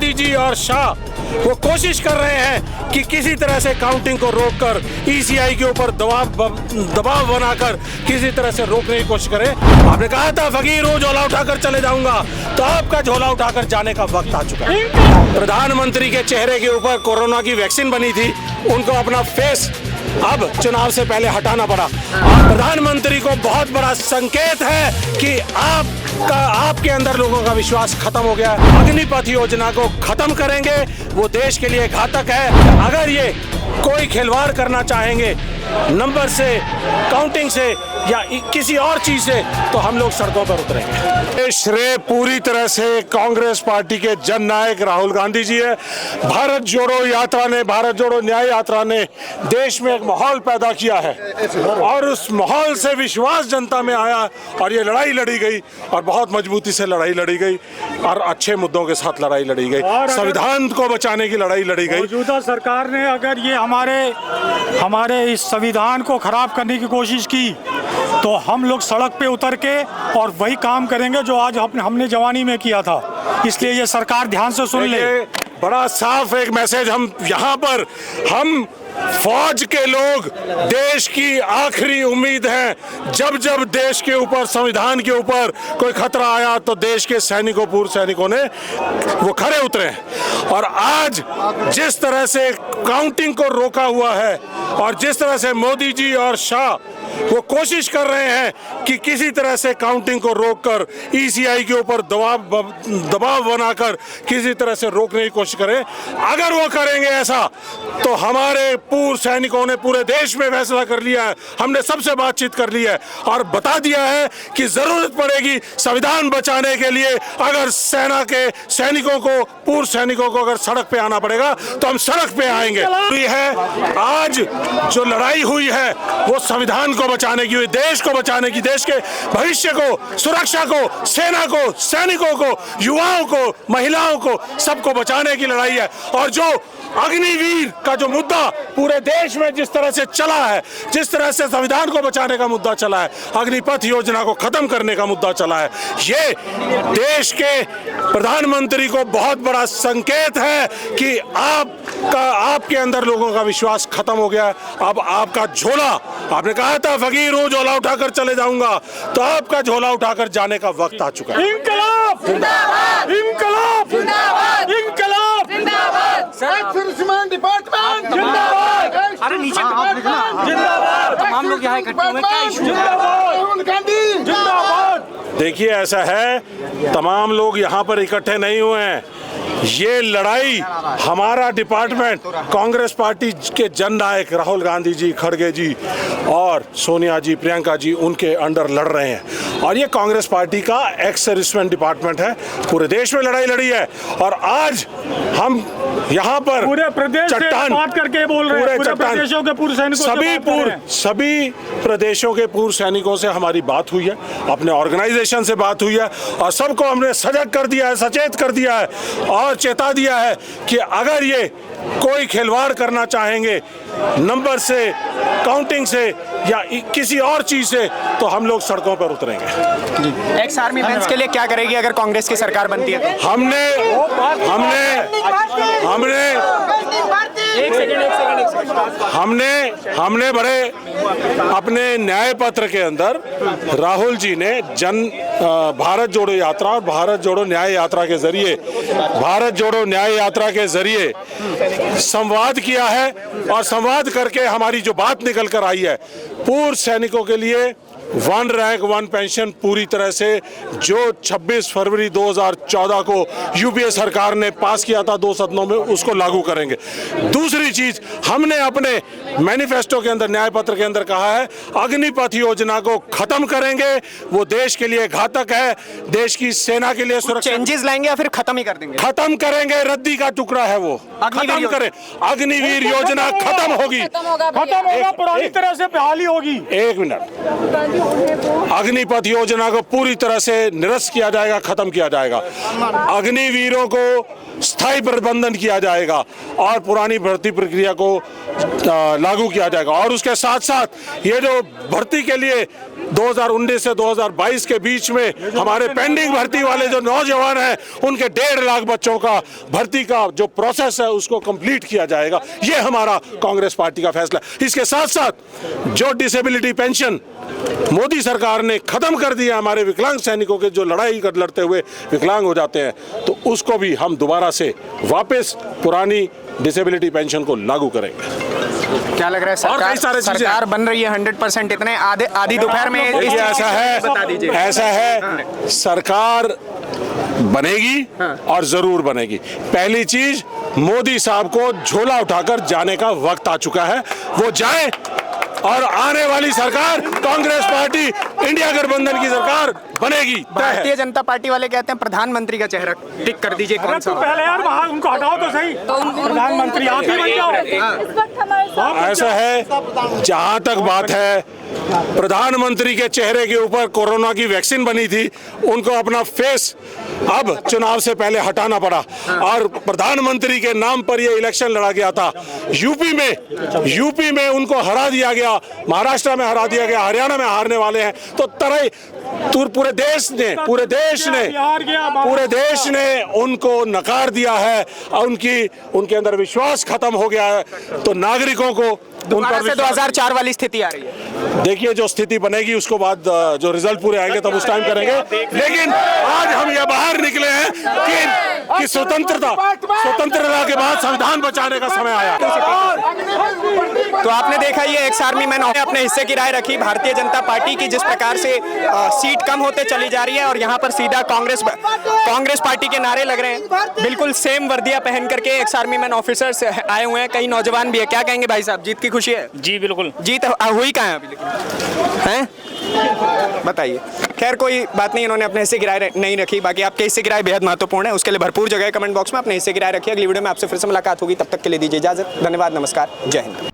मोदी जी और शाह वो कोशिश कर रहे हैं कि किसी तरह से काउंटिंग को रोककर ईसीआई के ऊपर दबाव बनाकर किसी तरह से रोकने की कोशिश करें। आपने कहा था फकीर हूं, झोला उठाकर चले जाऊंगा, तो आपका झोला उठाकर जाने का वक्त आ चुका है। प्रधानमंत्री के चेहरे के ऊपर कोरोना की वैक्सीन बनी थी, उनको अपना फेस अब चुनाव से पहले हटाना पड़ा। प्रधानमंत्री को बहुत बड़ा संकेत है कि आपके अंदर लोगों का विश्वास खत्म हो गया है। अग्निपथ योजना को खत्म करेंगे, वो देश के लिए घातक है। अगर ये कोई खिलवाड़ करना चाहेंगे नंबर से, काउंटिंग से या किसी और चीज से, तो हम लोग सड़कों पर उतरेंगे। श्रेय पूरी तरह से कांग्रेस पार्टी के जननायक राहुल गांधी जी है। भारत जोड़ो यात्रा ने, भारत जोड़ो न्याय यात्रा ने देश में एक माहौल पैदा किया है और उस माहौल से विश्वास जनता में आया और ये लड़ाई लड़ी गई और बहुत मजबूती से लड़ाई लड़ी गई और अच्छे मुद्दों के साथ लड़ाई लड़ी गई। संविधान को बचाने की लड़ाई लड़ी गई। मौजूदा सरकार ने अगर ये हमारे इस संविधान को खराब करने की कोशिश की तो हम लोग सड़क पे उतर के और वही काम करेंगे जो आज हमने जवानी में किया था। इसलिए ये सरकार ध्यान से सुन ले। बड़ा साफ एक मैसेज हम फौज के लोग देश की आखिरी उम्मीद हैं। जब जब देश के ऊपर, संविधान के ऊपर कोई खतरा आया तो देश के सैनिकों, पूर्व सैनिकों ने वो खड़े उतरे हैं। और आज जिस तरह से काउंटिंग को रोका हुआ है और जिस तरह से मोदी जी और शाह वो कोशिश कर रहे हैं कि किसी तरह से काउंटिंग को रोककर ईसीआई के ऊपर दबाव बनाकर किसी तरह से रोकने की कोशिश करें, अगर वो करेंगे ऐसा तो हमारे पूर्व सैनिकों ने पूरे देश में फैसला कर लिया है। हमने सबसे बातचीत कर ली है और बता दिया है कि जरूरत पड़ेगी संविधान बचाने के लिए, अगर सेना के सैनिकों को, पूर्व सैनिकों को अगर सड़क पे आना पड़ेगा तो हम सड़क पे आएंगे। आज जो लड़ाई हुई है वो संविधान को बचाने की हुई, देश को बचाने की, देश के भविष्य को, सुरक्षा को, सेना को, सैनिकों को, युवाओं को, महिलाओं को, सबको बचाने की लड़ाई है। और जो अग्निवीर का जो मुद्दा पूरे देश में जिस तरह से चला है, जिस तरह से संविधान को बचाने का मुद्दा चला है, अग्निपथ योजना को खत्म करने का मुद्दा चला है, ये देश के प्रधानमंत्री को बहुत बड़ा संकेत है कि आपके अंदर लोगों का विश्वास खत्म हो गया है। अब आपका झोला, आपने कहा था फकीर हूं, झोला उठाकर चले जाऊंगा, तो आपका झोला उठाकर जाने का वक्त आ चुका है। इंकलाब जिंदाबाद, इंकलाब जिंदाबाद, इंकलाब जिंदाबाद, डिपार्टमेंट जिंदाबाद, अरे नीचे जिंदाबाद, तमाम लोग यहाँ इकट्ठे हुए, क्या इशू है? राहुल गांधी जिंदाबाद। देखिए ऐसा है, तमाम लोग यहाँ पर इकट्ठे नहीं हुए हैं। ये लड़ाई हमारा डिपार्टमेंट, कांग्रेस पार्टी के जननायक राहुल गांधी जी, खड़गे जी और सोनिया जी, प्रियंका जी, उनके अंडर लड़ रहे हैं। और ये कांग्रेस पार्टी का एक्स सर्विसमैन डिपार्टमेंट है, पूरे देश में लड़ाई लड़ी है। और आज हम यहाँ पर पूरे प्रदेश से बात करके बोल रहे हैं, पूरे प्रदेशों के पूर्व सैनिकों, सभी प्रदेशों के पूर्व सैनिकों से हमारी बात हुई है, अपने ऑर्गेनाइजेशन से बात हुई है और सबको हमने सजग कर दिया है, सचेत कर दिया है और चेता दिया है कि अगर ये कोई खिलवाड़ करना चाहेंगे नंबर से, काउंटिंग से या किसी और चीज से, तो हम लोग सड़कों पर उतरेंगे। एक्स आर्मी मेंस के लिए क्या करेगी अगर कांग्रेस की सरकार बनती है तो? हमने बड़े अपने न्याय पत्र के अंदर राहुल जी ने भारत जोड़ो यात्रा और भारत जोड़ो न्याय यात्रा के जरिए, भारत जोड़ो न्याय यात्रा के जरिए संवाद किया है और संवाद करके हमारी जो बात निकल कर आई है, पूर्व सैनिकों के लिए 1 रैंक 1 पेंशन पूरी तरह से जो 26 फरवरी 2014 को यूपीए सरकार ने पास किया था 2 सदनों में, उसको लागू करेंगे। दूसरी चीज, हमने अपने मैनिफेस्टो के अंदर, न्याय पत्र के अंदर कहा है अग्निपथ योजना को खत्म करेंगे, वो देश के लिए घातक है, देश की सेना के लिए सुरक्षा। चेंजेस लाएंगे या फिर खत्म ही कर देंगे? खत्म करेंगे, रद्दी का टुकड़ा है वो, खत्म करें। अग्निवीर योजना खत्म होगी, खत्म होगा, पुरानी तरह से बहाली होगी। एक मिनट, अग्निपथ योजना को पूरी तरह से निरस्त किया जाएगा, खत्म किया जाएगा। अग्निवीरों को स्थायी प्रबंधन किया जाएगा और पुरानी भर्ती प्रक्रिया को लागू किया जाएगा। और उसके साथ साथ ये जो भर्ती के लिए 2019 से 2022 के बीच में हमारे पेंडिंग भर्ती वाले जो नौजवान हैं उनके 1.5 लाख बच्चों का भर्ती का जो प्रोसेस है उसको कंप्लीट किया जाएगा। ये हमारा कांग्रेस पार्टी का फैसला। इसके साथ साथ जो डिसेबिलिटी पेंशन मोदी सरकार ने खत्म कर दिया, हमारे विकलांग सैनिकों के जो लड़ाई कर लड़ते हुए विकलांग हो जाते हैं, तो उसको भी हम दोबारा से वापस पुरानी डिसेबिलिटी पेंशन को लागू करेंगे। क्या लग रहा है और कई सारे चीजें सरकार बन रही है 100%, इतने आधी दोपहर में देखिए, ऐसा है सरकार बनेगी और जरूर बनेगी। पहली चीज, मोदी साहब को झोला उठाकर जाने का वक्त आ चुका है, वो जाए और आने वाली सरकार कांग्रेस पार्टी इंडिया गठबंधन की सरकार बनेगी। भारतीय जनता पार्टी वाले कहते हैं प्रधानमंत्री का चेहरा टिक कर दीजिए। कौन सा पहले यार वहाँ उनको हटाओ तो सही, प्रधानमंत्री आप ही बन जाओ। ऐसा है, जहां तक बात है प्रधानमंत्री के चेहरे के ऊपर कोरोना की वैक्सीन बनी थी, उनको अपना फेस अब चुनाव से पहले हटाना पड़ा और प्रधानमंत्री के नाम पर यह इलेक्शन लड़ा गया था। यूपी में उनको हरा दिया गया, महाराष्ट्र में हरा दिया गया, हरियाणा में हारने वाले हैं। तो पूरे देश ने उनको नकार दिया है और उनके अंदर विश्वास खत्म हो गया है। तो नागरिकों को उन पर 2004 वाली स्थिति आ रही है। देखिए, जो स्थिति बनेगी उसको बाद जो रिजल्ट पूरे आएंगे तब उस टाइम करेंगे। लेकिन आज हम ये बाहर निकले हैं कि स्वतंत्रता के बाद संविधान बचाने का समय आया। तो आपने देखा ये एक्स आर्मी मैन ने अपने हिस्से की राय रखी भारतीय जनता पार्टी की, जिस प्रकार से सीट कम होते चली जा रही है और यहाँ पर सीधा कांग्रेस पार्टी के नारे लग रहे हैं। बिल्कुल सेम वर्दियां पहन करके एक्स आर्मी मैन ऑफिसर्स आए हुए हैं, कई नौजवान भी है। क्या कहेंगे भाई साहब, जीत की खुशी है? जी बिल्कुल। जीत हुई कहाँ है अभी, लेकिन हैं बताइए। खैर कोई बात नहीं, इन्होंने अपने हिस्से की राय नहीं रखी। बाकी आपके हिस्से की राय बेहद महत्वपूर्ण है, उसके लिए भरपूर जगह है कमेंट बॉक्स में। अपने हिस्से की राय रखिए। अगली वीडियो में आपसे फिर से मुलाकात होगी, तब तक के लिए दीजिए इजाजत। धन्यवाद, नमस्कार, जय हिंद।